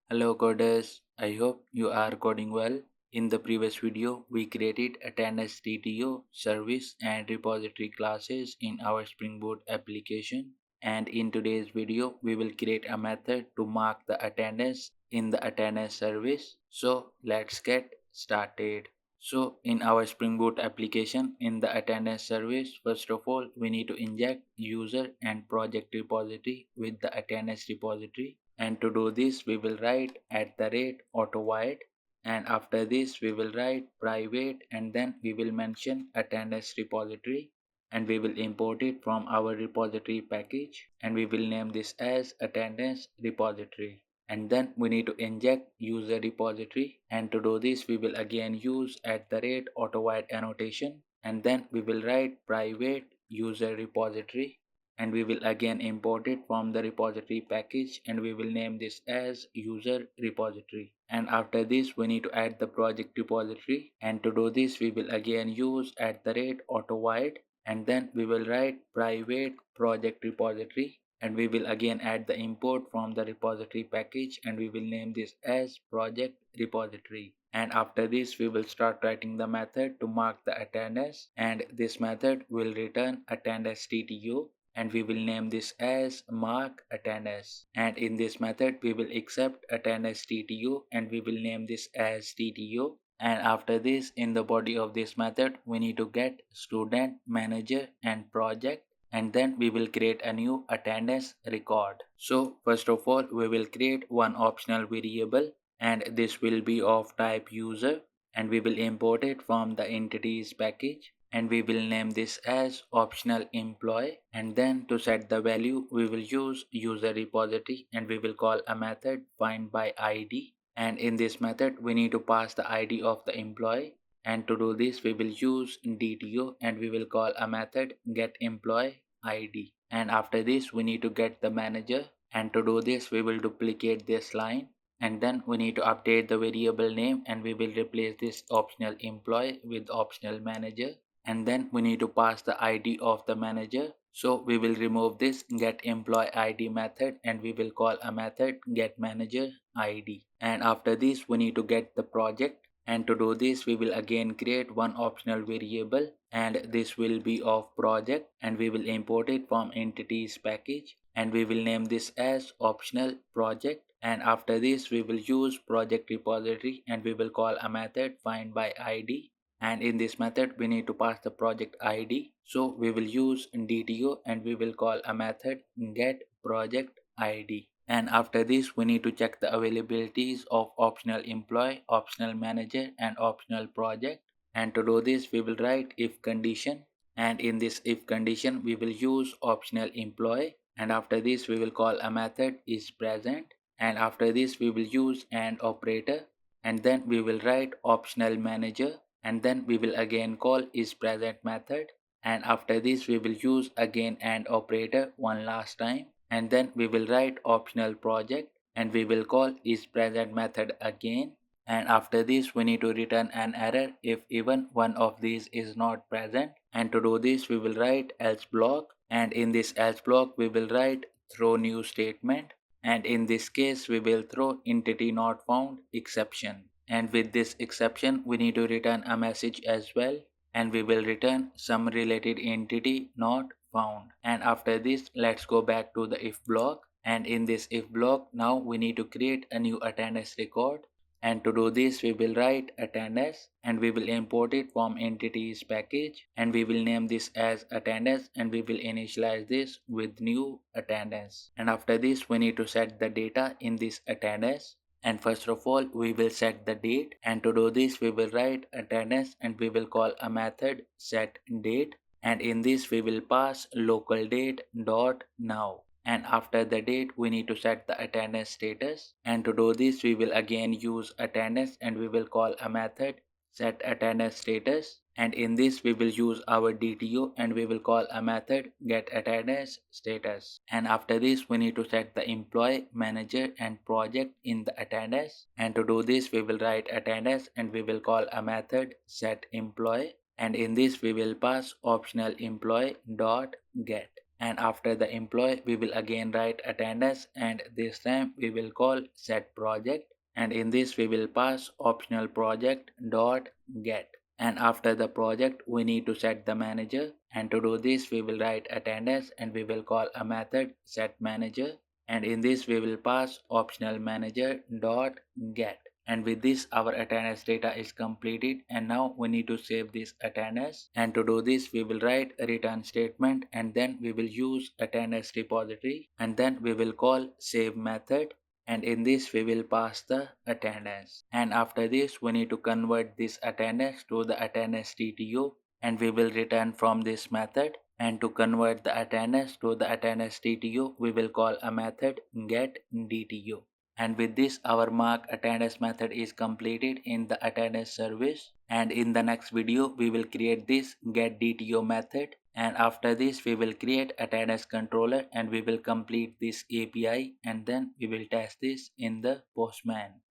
Hello coders, I hope you are coding well. In the previous video, we created attendance TTO, service and repository classes in our Spring Boot application. And in today's video, we will create a method to mark the attendance in the attendance service. So let's get started. So in our Spring Boot application, in the attendance service, first of all, we need to inject user and project repository with the attendance repository. And to do this, we will write at the rate auto void, and after this we will write private, and then we will mention attendance repository, and we will import it from our repository package, and we will name this as attendance repository. And then we need to inject user repository, and to do this we will again use at the rate auto void annotation, and then we will write private user repository, and we will again import it from the repository package, and we will name this as user repository. And after this we need to add the project repository, and to do this we will again use at the rate auto void, and then we will write private project repository, and we will again add the import from the repository package, and we will name this as project repository. And after this we will start writing the method to mark the attendance, and this method will return attendance TTO, and we will name this as mark attendance. And in this method we will accept attendance TTO, and we will name this as TTO. And after this, in the body of this method we need to get student, manager and project, and then we will create a new attendance record. So first of all, we will create one optional variable, and this will be of type user, and we will import it from the entities package, and we will name this as optional employee. And then to set the value we will use user repository, and we will call a method find by id, and in this method we need to pass the id of the employee. And to do this we will use dto, and we will call a method get employee id. And after this we need to get the manager, and to do this we will duplicate this line, and then we need to update the variable name, and we will replace this optional employee with optional manager. And then we need to pass the id of the manager, so we will remove this get employee id method, and we will call a method get manager id. And after this we need to get the project, and to do this we will again create one optional variable, and this will be of project, and we will import it from entities package, and we will name this as optional project. And after this we will use project repository, and we will call a method find by id, and in this method we need to pass the project id, so we will use dto, and we will call a method get project id. And after this we need to check the availabilities of optional employee, optional manager and optional project. And to do this we will write if condition, and in this if condition we will use optional employee, and after this we will call a method is present, and after this we will use and operator, and then we will write optional manager, and then we will again call is present method, and after this we will use again and operator one last time, and then we will write optional project, and we will call is present method again. And after this we need to return an error if even one of these is not present, and to do this we will write else block, and in this else block we will write throw new statement, and in this case we will throw entity not found exception. And with this exception we need to return a message as well, and we will return some related entity not found. And after this let's go back to the if block, and in this if block now we need to create a new attendance record, and to do this we will write attendance, and we will import it from entities package, and we will name this as attendance, and we will initialize this with new attendance. And after this we need to set the data in this attendance, and first of all we will set the date, and to do this we will write attendance, and we will call a method set date, and in this we will pass local date dot now. And after the date we need to set the attendance status, and to do this we will again use attendance, and we will call a method set attendance status, and in this we will use our dto, and we will call a method get attendance status. And after this we need to set the employee, manager and project in the attendance, and to do this we will write attendance, and we will call a method set employee, and in this we will pass optional employee dot get. and after the employee we will again write attendance, and this time we will call set project, and in this we will pass optional project dot get, and after the project we need to set the manager, and to do this we will write attendance and we will call a method set manager, and in this we will pass optional manager dot get, and with this our attendance data is completed, and now we need to save this attendance, and to do this we will write a return statement, and then we will use attendance repository, and then we will call save method, and in this we will pass the attendance, and after this we need to convert this attendance to the attendance TTO, and we will return from this method, and to convert the attendance to the attendance TTO we will call a method get DTO, and with this our mark attendance method is completed in the attendance service, and in the next video we will create this get DTO method, and after this we will create attendance controller and we will complete this API, and then we will test this in the Postman.